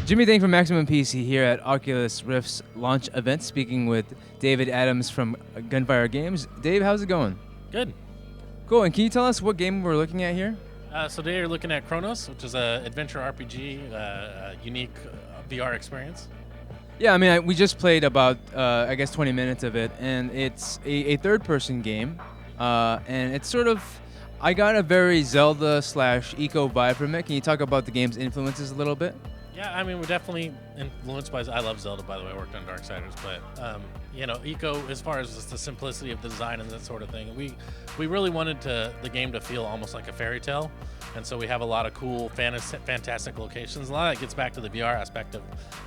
Jimmy Dang from Maximum PC here at Oculus Rift's launch event, speaking with David Adams from Gunfire Games. Dave, how's it going? Good. Cool, and can you tell us what game we're looking at here? So today you're looking at Chronos, which is an adventure RPG, unique VR experience. Yeah, I mean, we just played about, 20 minutes of it, and it's a third-person game, and it's sort of, I got a very Zelda/Eco vibe from it. Can you talk about the game's influences a little bit? Yeah, I mean, we're definitely influenced by. I love Zelda, by the way. I worked on Darksiders, but Eco, as far as just the simplicity of the design and that sort of thing, we really wanted the game to feel almost like a fairy tale, and so we have a lot of cool, fantastic locations. A lot of that gets back to the VR aspect of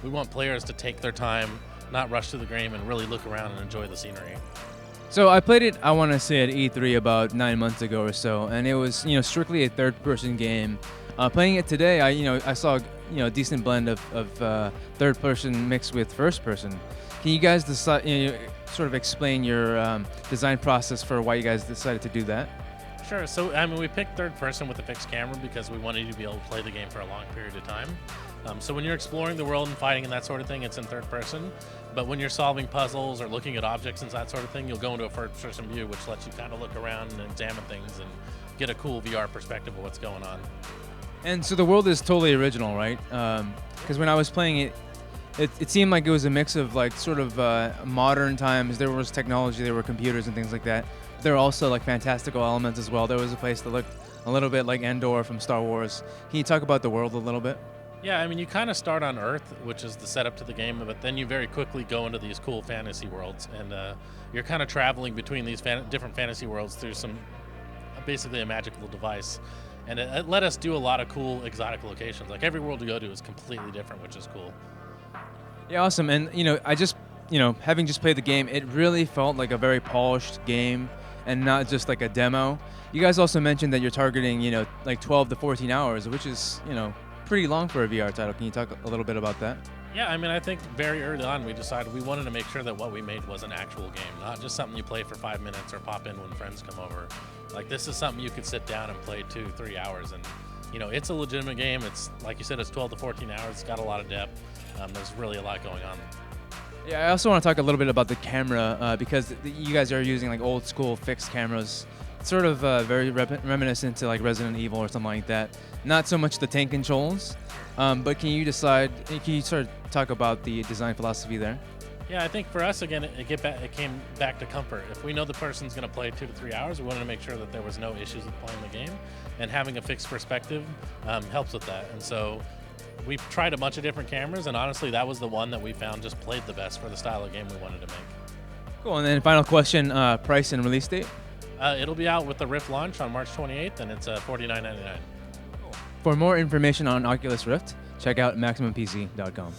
we want players to take their time, not rush through the game, and really look around and enjoy the scenery. So I played it, I want to say, at E3 about 9 months ago or so, and it was, strictly a third-person game. Playing it today, I saw a decent blend of third person mixed with first person. Can you guys decide, sort of explain your design process for why you guys decided to do that? Sure. So, I mean, we picked third person with a fixed camera because we wanted you to be able to play the game for a long period of time. So when you're exploring the world and fighting and that sort of thing, it's in third person. But when you're solving puzzles or looking at objects and that sort of thing, you'll go into a first person view, which lets you kind of look around and examine things and get a cool VR perspective of what's going on. And so the world is totally original, right? Because when I was playing it, it seemed like it was a mix of like sort of modern times. There was technology, there were computers and things like that. There were also like fantastical elements as well. There was a place that looked a little bit like Endor from Star Wars. Can you talk about the world a little bit? Yeah, I mean, you kind of start on Earth, which is the setup to the game, but then you very quickly go into these cool fantasy worlds, and you're kind of traveling between these different fantasy worlds through basically a magical device. And it let us do a lot of cool exotic locations. Like every world we go to is completely different, which is cool. Yeah, awesome. And I just, having just played the game, it really felt like a very polished game and not just like a demo. You guys also mentioned that you're targeting, like 12 to 14 hours, which is, pretty long for a VR title. Can you talk a little bit about that? Yeah, I mean, I think very early on we decided we wanted to make sure that what we made was an actual game, not just something you play for 5 minutes or pop in when friends come over. Like, this is something you could sit down and play 2-3 hours, and it's a legitimate game. It's like you said, it's 12 to 14 hours. It's got a lot of depth. There's really a lot going on. Yeah, I also want to talk a little bit about the camera because you guys are using like old school fixed cameras. It's sort of very reminiscent to like Resident Evil or something like that. Not so much the tank controls, but can you sort of talk about the design philosophy there? Yeah, I think for us, again, it came back to comfort. If we know the person's going to play 2 to 3 hours, we wanted to make sure that there was no issues with playing the game, and having a fixed perspective helps with that. And so we've tried a bunch of different cameras, and honestly, that was the one that we found just played the best for the style of game we wanted to make. Cool, and then final question, price and release date? It'll be out with the Rift launch on March 28th, and it's $49.99. For more information on Oculus Rift, check out MaximumPC.com.